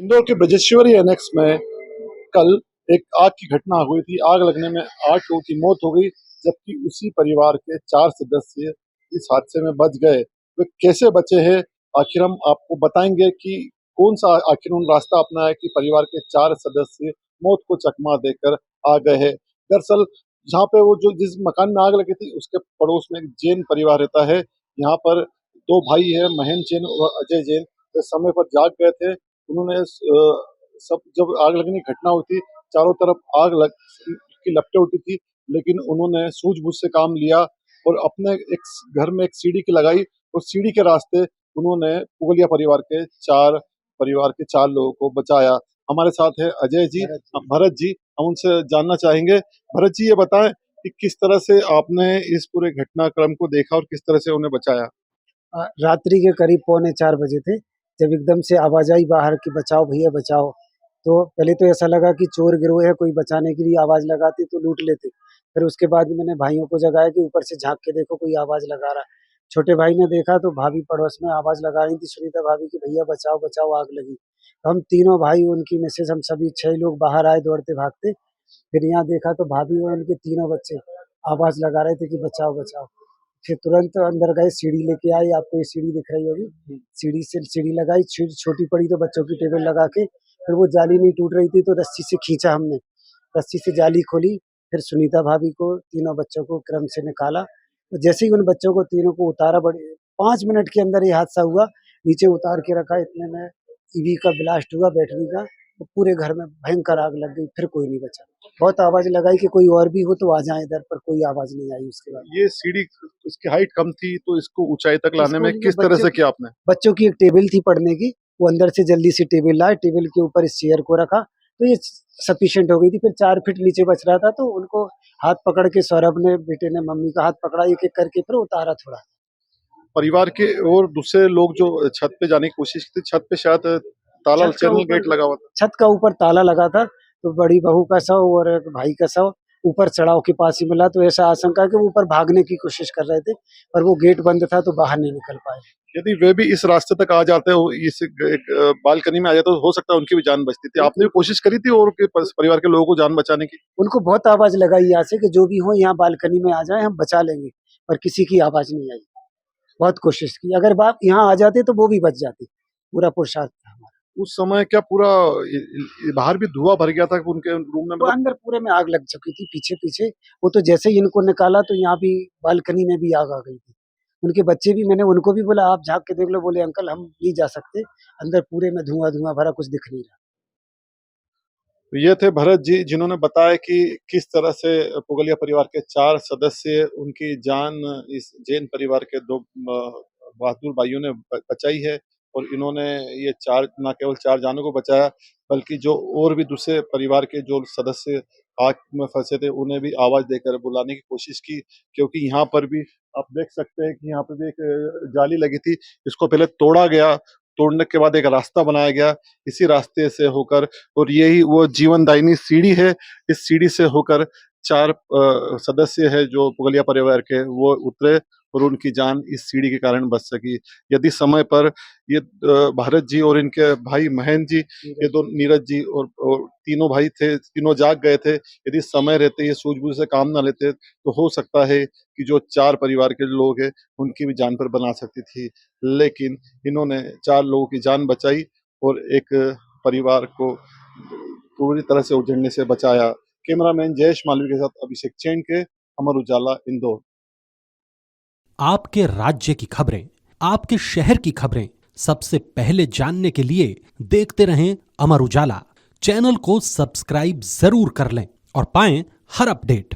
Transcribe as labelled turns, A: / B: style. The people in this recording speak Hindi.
A: इंदौर के ब्रजेश्वरी एनेक्स में कल एक आग की घटना हुई थी। आग लगने में 8 लोगों की मौत हो गई, जबकि उसी परिवार के 4 सदस्य इस हादसे में बच गए। वे कैसे बचे हैं, आखिर हम आपको बताएंगे कि कौन सा आखिर उन्होंने रास्ता अपनाया कि परिवार के 4 सदस्य मौत को चकमा देकर आ गए हैं। दरअसल जहाँ पे वो जो जिस मकान में आग लगी थी, उसके पड़ोस में एक जैन परिवार रहता है। यहाँ पर 2 भाई हैं, महेंद्र जैन और अजय जैन। वे समय पर जाग गए थे। उन्होंने सब जब आग लगने की घटना हुई थी, चारों तरफ आग लग की लपटें उठी थी, लेकिन उन्होंने सूझबूझ से काम लिया और अपने एक घर में एक सीढ़ी की लगाई और सीढ़ी के रास्ते उन्होंने पुगलिया परिवार के 4 लोगों को बचाया। हमारे साथ है अजय जी, भरत जी। हम उनसे जानना चाहेंगे। भरत जी, ये बताएं कि किस तरह से आपने इस पूरे घटनाक्रम को देखा और किस तरह से उन्हें बचाया?
B: रात्रि के करीब पौने 4 बजे थे, जब एकदम से आवाज आई बाहर की बचाओ भैया बचाओ। तो पहले तो ऐसा लगा कि चोर गिरोह है, कोई बचाने के लिए आवाज लगाते तो लूट लेते। फिर उसके बाद मैंने भाइयों को जगाया कि ऊपर से झाँक के देखो कोई आवाज लगा रहा है। छोटे भाई ने देखा तो भाभी पड़ोस में आवाज लगा रही थी सुनीता भाभी की, भैया बचाओ बचाओ आग लगी। तो हम तीनों भाई, उनकी मिसेज, हम सभी 6 लोग बाहर आए दौड़ते भागते। फिर यहाँ देखा तो भाभी और उनके तीनों बच्चे आवाज लगा रहे थे कि बचाओ बचाओ। फिर तुरंत अंदर गए, सीढ़ी लेके आए, आपको ये सीढ़ी दिख रही होगी, सीढ़ी से सीढ़ी लगाई, छोटी पड़ी तो बच्चों की टेबल लगा के, फिर वो जाली नहीं टूट रही थी तो रस्सी से खींचा हमने, रस्सी से जाली खोली। फिर सुनीता भाभी को, तीनों बच्चों को क्रम से निकाला। तो जैसे ही उन बच्चों को तीनों को उतारा, बड़े 5 मिनट के अंदर ये हादसा हुआ। नीचे उतार के रखा, इतने में ईवी का ब्लास्ट हुआ, बैटरी का। तो पूरे घर में भयंकर आग लग गई, फिर कोई नहीं बचा। बहुत आवाज लगाई कि कोई और भी हो तो आ जाए इधर, पर कोई आवाज नहीं आई उसके बाद।
A: ये सीढ़ी, इसकी हाइट कम थी, तो इसको ऊंचाई तक लाने में किस तरह से किया आपने?
B: बच्चों की एक टेबल थी पढ़ने की, वो अंदर से जल्दी से टेबल लाए, टेबल के ऊपर इस चेयर को रखा, तो ये सफिशिएंट हो गई थी। फिर 4 फीट नीचे बच रहा था, तो उनको हाथ पकड़ के सौरभ ने, बेटे ने मम्मी का हाथ पकड़ा, एक-एक करके फिर उतारा थोड़ा।
A: परिवार के और दूसरे लोग जो छत पे जाने की कोशिश की थी, छत पे शायद ताला चैनल गेट लगा हुआ था।
B: छत का ऊपर ताला लगा था, तो बड़ी बहू का शव और एक भाई का शव ऊपर चढ़ाव के पास ही मिला। तो ऐसा आशंका है कि वो ऊपर भागने की कोशिश कर रहे थे, पर वो गेट बंद था तो बाहर नहीं निकल पाए।
A: यदि वे भी इस रास्ते तक आ जाते हो, इस एक बालकनी में आ जाते, तो हो सकता है उनकी भी जान बचती थी। आपने भी कोशिश करी थी और के परिवार के लोगों को जान बचाने की?
B: उनको बहुत आवाज लगाई यहाँ से कि जो भी हो यहाँ बालकनी में आ जाए, हम बचा लेंगे, पर किसी की आवाज नहीं आई। बहुत कोशिश की, अगर बाप यहाँ आ जाते तो वो भी बच जाते। पूरा पुरुषार्थ था हमारा।
A: उस समय क्या पूरा बाहर भी धुआं भर गया था कि उनके रूम में?
B: वो अंदर पूरे में आग लग चुकी थी, पीछे-पीछे। वो तो जैसे ही इनको निकाला तो यहाँ भी बालकनी में भी आग आ गई थी। उनके बच्चे भी, मैंने उनको भी बोला आप झाँक के देख लो, बोले अंकल हम नहीं जा सकते, अंदर पूरे में धुआँ-धुआँ भरा, कुछ दिख नहीं रहा।
A: तो ये थे भरत जी, जिन्होंने बताया कि किस तरह से पुगलिया परिवार के 4 सदस्य, उनकी जान इस जैन परिवार के 2 बहादुर भाइयों ने बचाई है। और इन्होंने ये 4, ना केवल 4 जानों को बचाया, बल्कि जो और भी दूसरे परिवार के जो सदस्य आग में फंसे थे, उन्हें भी आवाज देकर बुलाने की कोशिश की। क्योंकि यहाँ पर भी आप देख सकते हैं कि यहाँ पे भी एक जाली लगी थी, इसको पहले तोड़ा गया, तोड़ने के बाद एक रास्ता बनाया गया, इसी रास्ते से होकर, और यही वो जीवनदायिनी सीढ़ी है। इस सीढ़ी से होकर 4 सदस्य है जो पुगलिया परिवार के, वो उतरे और उनकी जान इस सीढ़ी के कारण बच सकी। यदि समय पर ये भारत जी और इनके भाई महेंद्र जी, ये 2 नीरज जी और तीनों भाई थे, तीनों जाग गए थे। यदि समय रहते ये सूझबूझ से काम ना लेते, तो हो सकता है कि जो 4 परिवार के लोग हैं, उनकी भी जान पर बना सकती थी। लेकिन इन्होंने 4 लोगों की जान बचाई और एक परिवार को पूरी तरह से उजड़ने से बचाया। कैमरामैन जयेश मालवी के साथ अभिषेक चैन के, अमर उजाला, इंदौर।
C: आपके राज्य की खबरें, आपके शहर की खबरें सबसे पहले जानने के लिए देखते रहें अमर उजाला। चैनल को सब्सक्राइब जरूर कर लें और पाएं हर अपडेट।